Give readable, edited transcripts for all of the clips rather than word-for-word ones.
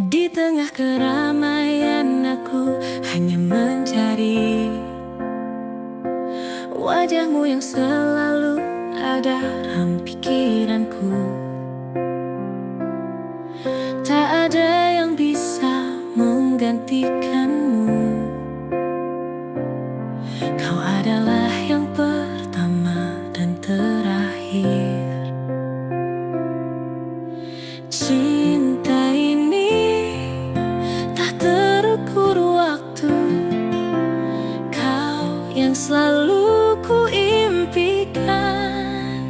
Di tengah keramaian aku hanya mencari wajahmu yang selalu ada dalam pikiranku. Tak ada yang bisa menggantikanmu. Kau adalah yang pertama dan terakhir. Cinta ini tak terukur waktu. Kau yang selalu ku impikan.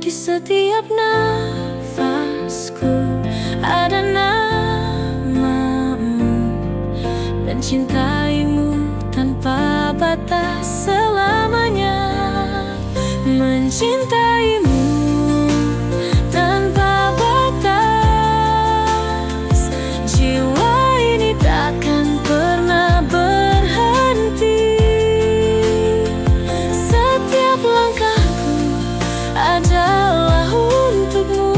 Di setiap nafasku ada namamu, dan cintaimu tanpa batas selamanya. Mencintaimu tanpa batas, jiwa ini takkan pernah berhenti. Setiap langkahku adalah untukmu,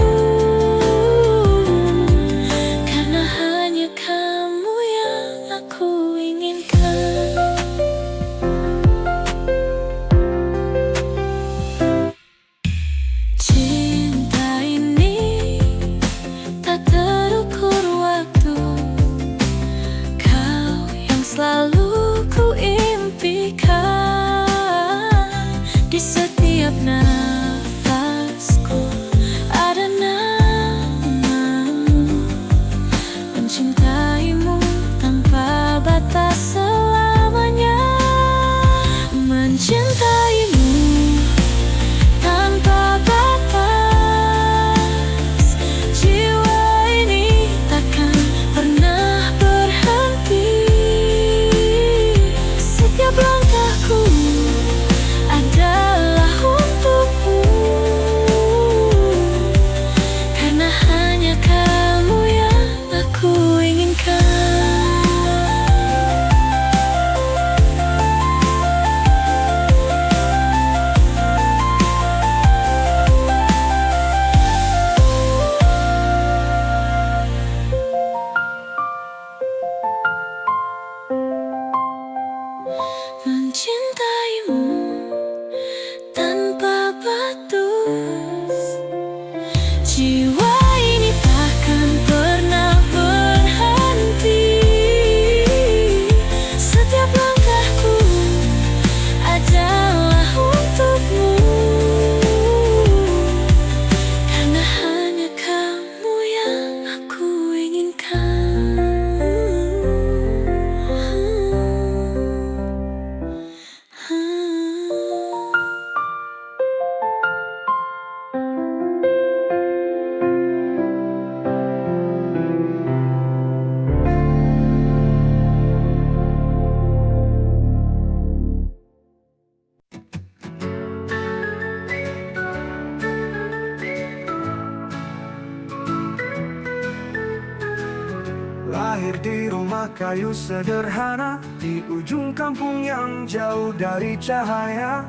karena hanya kamu yang aku inginkan. Cinta ini tak terukur waktu. Kau yang selalu ku impikan. Di setiap nafasku ada namamu, mencintaimu tanpa batas selamanya. Mencintaimu tanpa batas, jiwa ini takkan pernah berhenti. Setiap langkahku adalah untukmu, karena hanya kamu yang aku inginkan. Mencintaimu tanpa batas, jiwa ini takkan pernah berhenti. Setiap langkahku adalah untukmu, karena hanya kamu yang aku inginkan. Lahir di rumah kayu sederhana, di ujung kampung yang jauh dari cahaya.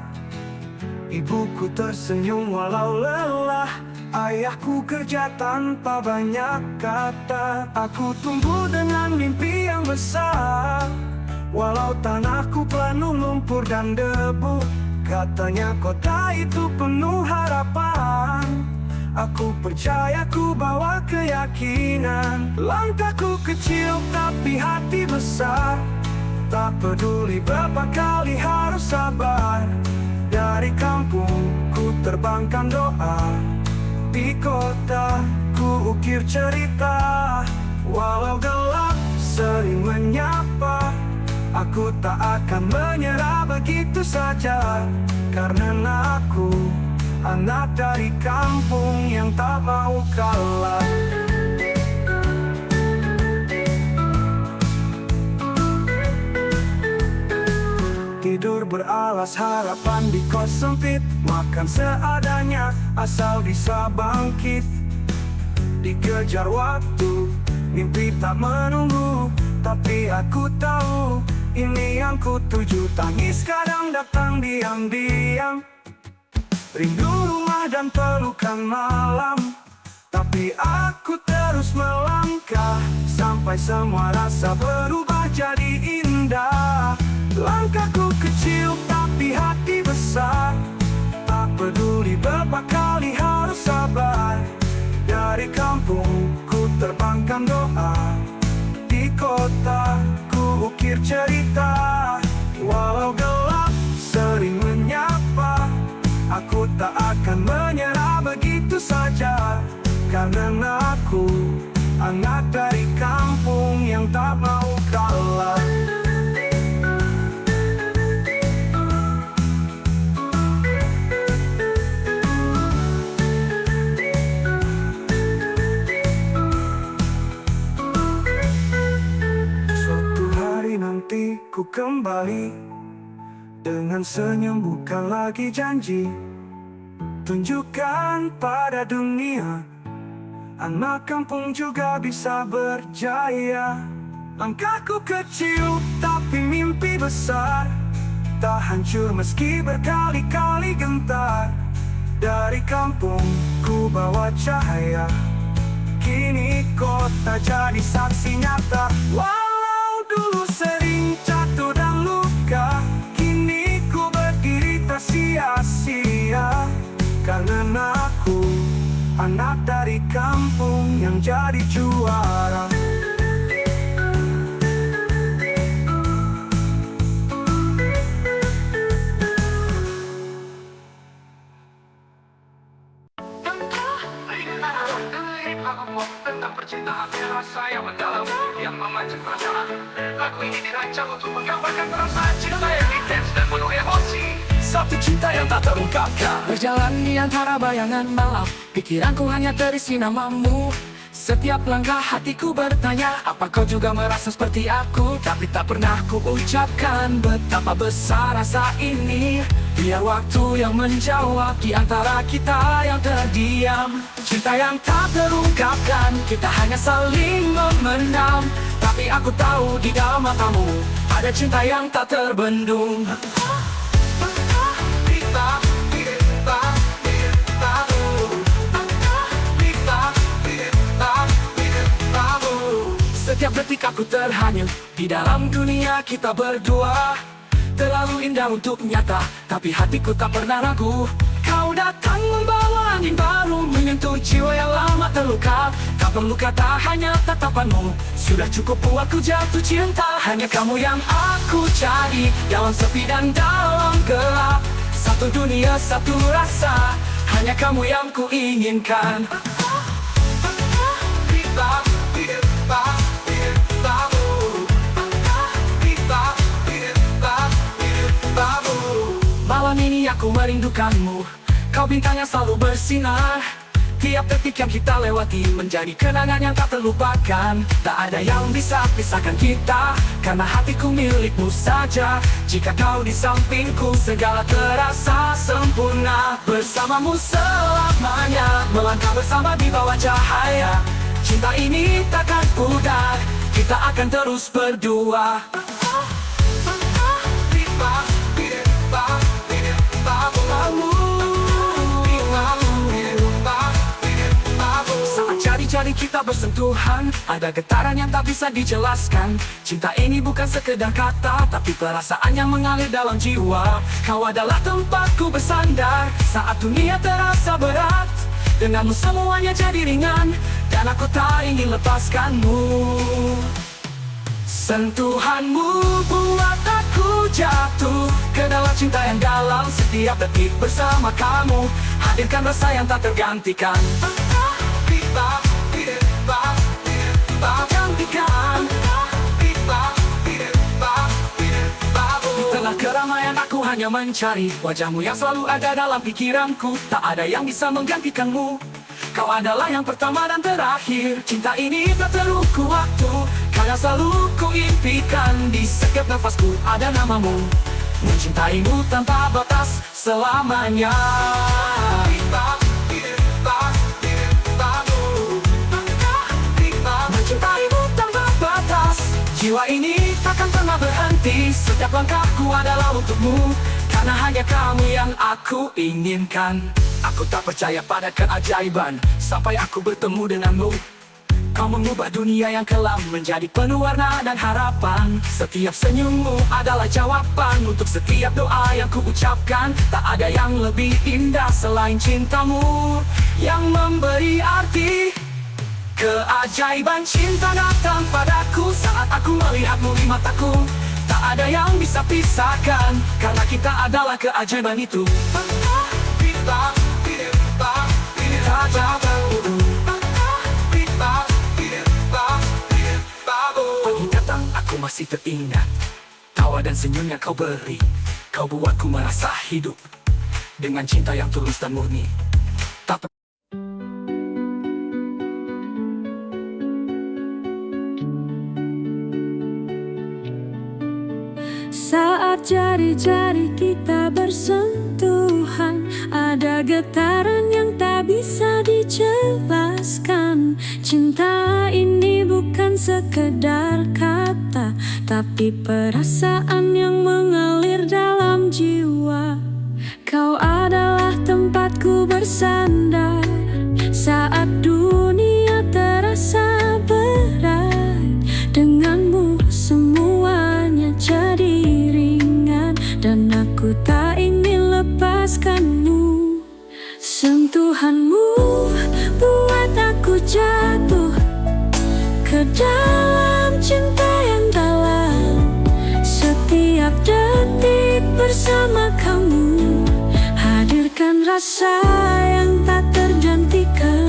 Ibuku tersenyum walau lelah, ayahku kerja tanpa banyak kata. Aku tumbuh dengan mimpi yang besar, walau tanahku penuh lumpur dan debu. Katanya kota itu penuh harapan, aku percaya ku bawa keyakinan. Langkahku kecil tapi hati besar, tak peduli berapa kali harus sabar. Dari kampung ku terbangkan doa, di kota ku ukir cerita. Walau gelap sering menyapa, aku tak akan menyerah begitu saja. Karena aku anak dari kampung yang tak mau kalah. Tidur beralas harapan di kos sempit, makan seadanya asal bisa bangkit. Dikejar waktu, mimpi tak menunggu, tapi aku tahu ini yang ku tuju. Tangis kadang datang diam-diam, rindu rumah dan pelukan malam. Tak Tapi aku terus melangkah sampai semua rasa berubah jadi indah. Langkahku kecil tapi hati besar, tak peduli berapa kali harus sabar. Dari kampung ku terbangkan doa, di kota ku ukir cerita. Walau gelap sering menyapa, aku tak akan menyerah begitu saja. Karena aku anak dari kampung yang tak mau kalah. Suatu hari nanti ku kembali dengan senyum, bukan lagi janji. Tunjukkan pada dunia, anak kampung juga bisa berjaya. Langkahku kecil tapi mimpi besar, tak hancur meski berkali-kali gentar. Dari kampung ku bawa cahaya, kini kota jadi saksi nyata. Walau dulu sering jatuh dan luka, kini ku berdiri tak sia-sia. Karena aku anak dari kampung yang jadi juara. Tentang percintaan rasa yang mendalam yang memancing perasaan. Lagu ini dirancang untuk menggambarkan perasaan cinta yang intens dan penuh emosi. Satu cinta yang tak terungkapkan, berjalan di antara bayangan malam. Pikiranku hanya terisi namamu. Setiap langkah hatiku bertanya, apa kau juga merasa seperti aku? Tapi tak pernah ku ucapkan betapa besar rasa ini. Biar waktu yang menjawab di antara kita yang terdiam. Cinta yang tak terungkapkan, kita hanya saling memendam. Tapi aku tahu di dalam matamu ada cinta yang tak terbendung. Setiap detik aku terhanyut di dalam dunia kita berdua. Terlalu indah untuk nyata, tapi hatiku tak pernah ragu. Kau datang membawa angin baru, menyentuh jiwa yang lama terluka. Tak perlu kata, hanya tatapanmu sudah cukup buatku jatuh cinta. Hanya kamu yang aku cari, dalam sepi dan dalam gelap. Satu dunia, satu rasa, hanya kamu yang ku inginkan. Malam ini aku merindukanmu, kau bintang yang selalu bersinar. Tiap detik yang kita lewati menjadi kenangan yang tak terlupakan. Tak ada yang bisa pisahkan kita, karena hatiku milikmu saja. Jika kau di sampingku, segala terasa sempurna. Bersamamu selamanya, melangkah bersama di bawah cahaya. Cinta ini takkan pudar, kita akan terus berdua. Saat jari-jari kita bersentuhan, ada getaran yang tak bisa dijelaskan. Cinta ini bukan sekedar kata, tapi perasaan yang mengalir dalam jiwa. Kau adalah tempatku bersandar saat dunia terasa berat. Denganmu semuanya jadi ringan, dan aku tak ingin lepaskanmu. Sentuhanmu buat aku jatuh ke dalam cinta yang dalam. Setiap detik bersama kamu hadirkan rasa yang tak tergantikan. Di tengah keramaian aku hanya mencari wajahmu yang selalu ada dalam pikiranku. Tak ada yang bisa menggantikanmu. Kau adalah yang pertama dan terakhir. Cinta ini tak terukur waktu, kau yang selalu ku impikan. Di setiap nafasku ada namamu, mencintaimu tanpa batas selamanya. Mencintaimu tanpa batas, jiwa ini takkan pernah berhenti. Setiap langkahku adalah untukmu, karena hanya kamu yang aku inginkan. Aku tak percaya pada keajaiban sampai aku bertemu denganmu. Kau mengubah dunia yang kelam menjadi penuh warna dan harapan. Setiap senyummu adalah jawaban untuk setiap doa yang ku ucapkan. Tak ada yang lebih indah selain cintamu yang memberi arti. Keajaiban cinta datang padaku saat aku melihatmu di mataku. Tak ada yang bisa pisahkan karena kita adalah keajaiban itu. Pagi datang aku masih teringat tawa dan senyum yang kau beri. Kau buatku merasa hidup dengan cinta yang tulus dan murni. Tak Saat jari-jari kita bersentuhan, ada getaran yang tak bisa dijelaskan. Cinta ini bukan sekedar kata, tapi perasaan yang mengalir dalam jiwa. Kau adalah tempatku bersandar saat dunia terasa berat. Denganmu semuanya jadi ringan, dan aku tak ingin lepaskanmu. Sentuhanmu buat aku jatuh ke dalam cinta yang dalam. Setiap detik bersama kamu hadirkan rasa yang tak tergantikan.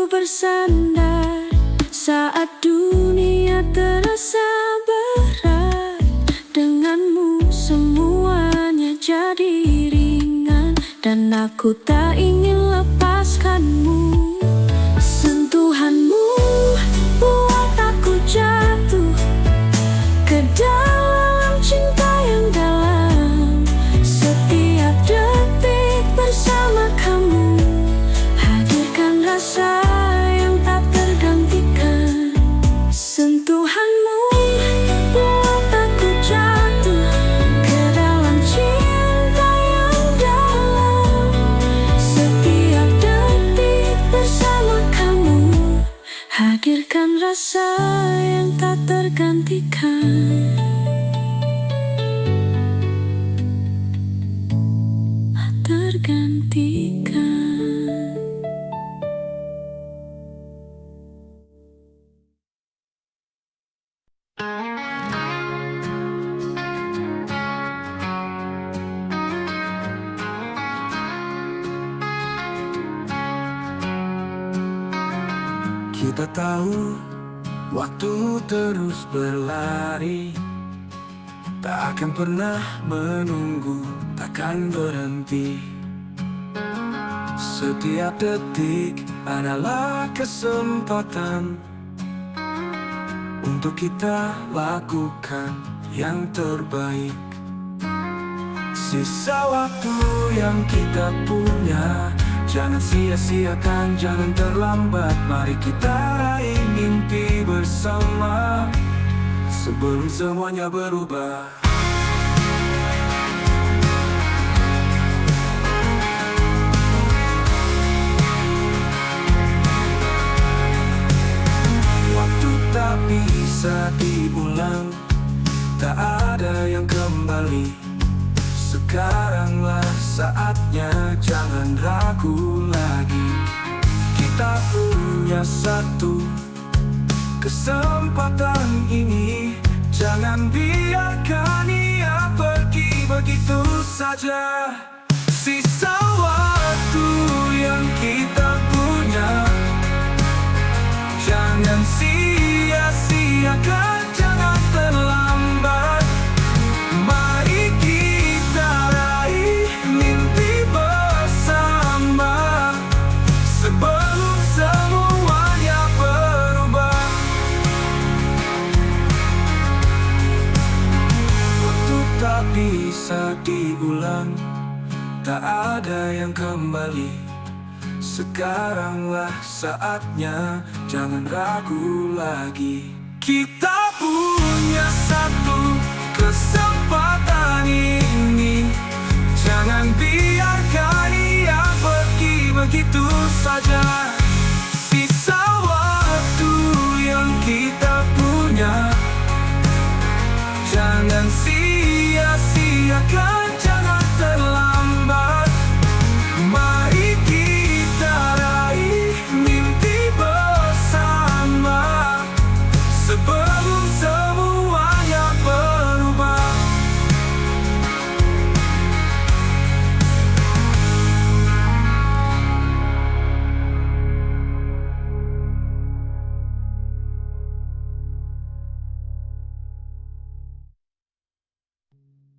Bersandar saat dunia terasa berat. Denganmu semuanya jadi ringan, dan aku tak ingin lepaskanmu. Sentuhanmu buat aku jatuh ke dalam cinta yang dalam. Setiap detik bersama kamu hadirkan rasa sentuhanmu buat aku jatuh ke dalam cinta yang dalam. Setiap detik bersama kamu hadirkan rasa yang tak tergantikan. Kita tahu waktu terus berlari, tak akan pernah menunggu, takkan berhenti. Setiap detik adalah kesempatan untuk kita lakukan yang terbaik. Sisa waktu yang kita punya jangan sia-siakan, jangan terlambat. Mari kita raih mimpi bersama sebelum semuanya berubah. Waktu tak bisa diulang, tak ada yang kembali. Sekaranglah saatnya, jangan ragu lagi. Kita punya satu kesempatan ini, jangan biarkan ia pergi begitu saja. Sisa waktu yang kita punya jangan sia-siakan, jangan terlambat. Mari kita raih mimpi bersama sebelum semuanya berubah. bisa diulang, tak ada yang kembali. Sekaranglah saatnya, jangan ragu lagi. Kita punya satu kesempatan ini, jangan biarkan ia pergi begitu saja. Sisa waktu yang kita punya, jangan sia-siakan, jangan terlambat. Mari kita raih mimpi bersama, sebelum semuanya berubah.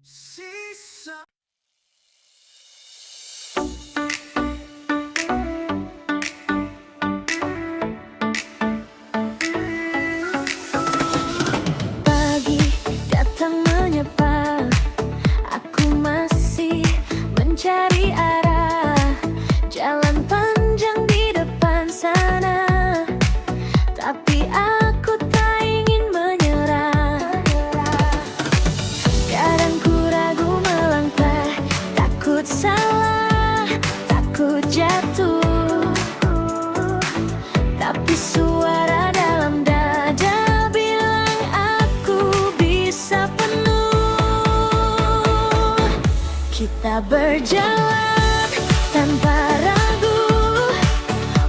Sisa Pagi datang menyapa, aku masih mencari arah. Jalan panjang di depan sana, tapi aku tak ingin menyerah. Kadang ku ragu melangkah, takut salah, takut jatuh. Tapi suara dalam dada bilang aku bisa penuh. Kita berjalan tanpa ragu,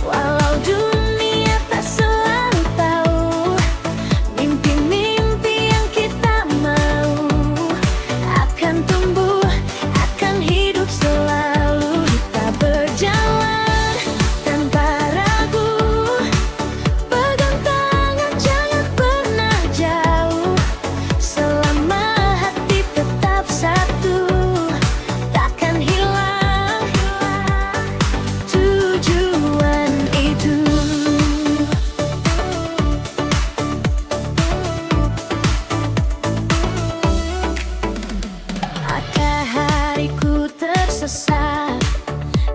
walau dunia tak selalu tahu. Mimpi-mimpi yang kita mau akan tumbuh, akan hidup selalu. Kita berjalan tanpa ragu, pegang tangan jangan pernah jauh. Selama hati tetap satu, takkan hilang tujuan itu. Maka hariku tersesat,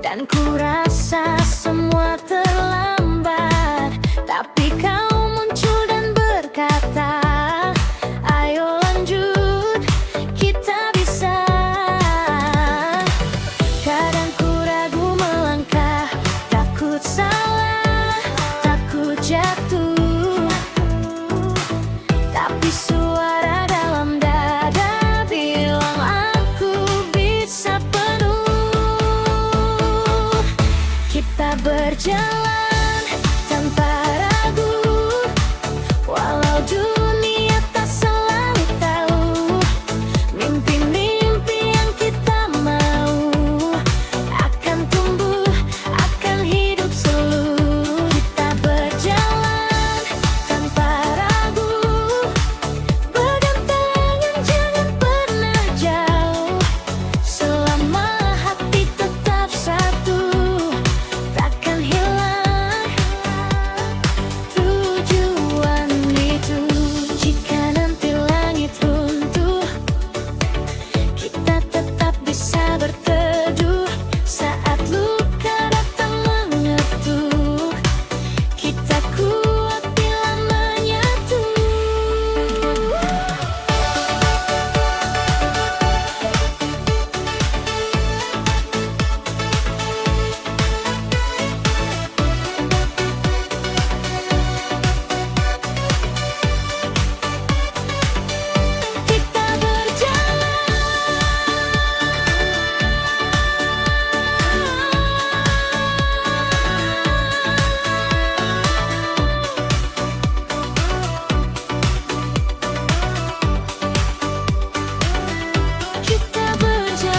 dan ku rasa semua terlambat. Tapi kau muncul dan berkata, ayo lanjut, kita bisa. Kadang ku ragu melangkah, takut salah, takut jatuh. Tapi suara dalam dada bilang aku bisa penuh. Kita berjalan tanpa ragu, walau dunia tak selalu tahu. Mimpi-mimpi yang kita mau akan tumbuh, akan hidup selalu. Kita berjalan tanpa ragu, pegang tangan jangan pernah jauh. Selama hati tetap satu, takkan hilang tujuan itu. Jika nanti langit runtuh, kita tetap bisa berteduh. Saat luka datang mengetuk, kita kuat bila menyatu. Kita berjalan, kita berjalan.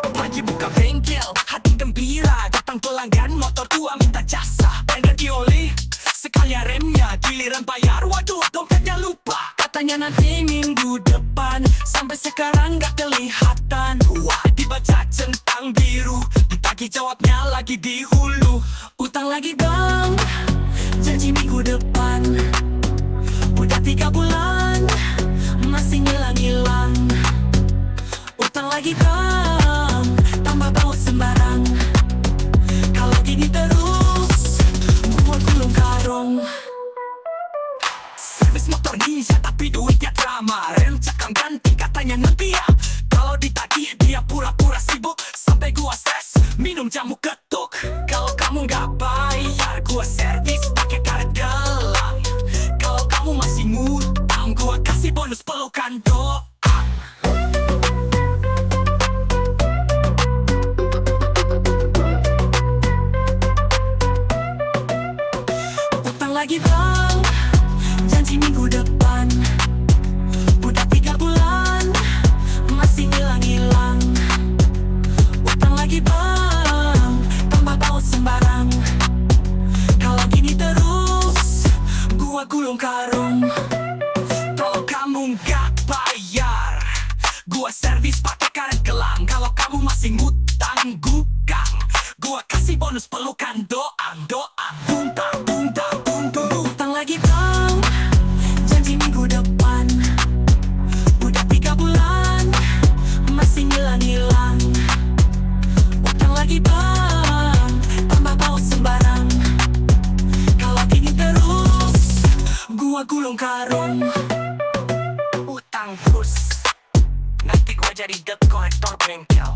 Pagi buka bengkel, hati gembira, datang pelanggan, motor tua minta jasa. Energi oli, sekalian remnya, giliran bayar, waduh dompetnya lupa. Katanya nanti minggu depan, sampai sekarang gak utang ganti katanya ngebiak. Kalau ditagih dia pura-pura sibuk sampai gua stres minum jamu ketuk. Kalau kamu nggak bayar gua servis pakai karet gelang. Kalau kamu masih ngutang gua kasih bonus pelukan doang. Utang lagi bang, janji minggu depan. Udah 3 bulan, masih hilang-hilang. Utang lagi bang, tambah baut sembarang. Kalau gini terus, gua gulung karung. Kalau kamu nggak bayar, gua servis pakai karet gelang. Kalau kamu masih ngutang gukang, gua kasih bonus pelukan doang. Buntar, buntar, buntar. Utang lagi bang, janji minggu depan. Udah 3 bulan, masih hilang-hilang. Utang lagi bang, tambah baut sembarang. Kalau gini terus, gua gulung karung. Utang terus, nanti gua jadi debt collector bengkel.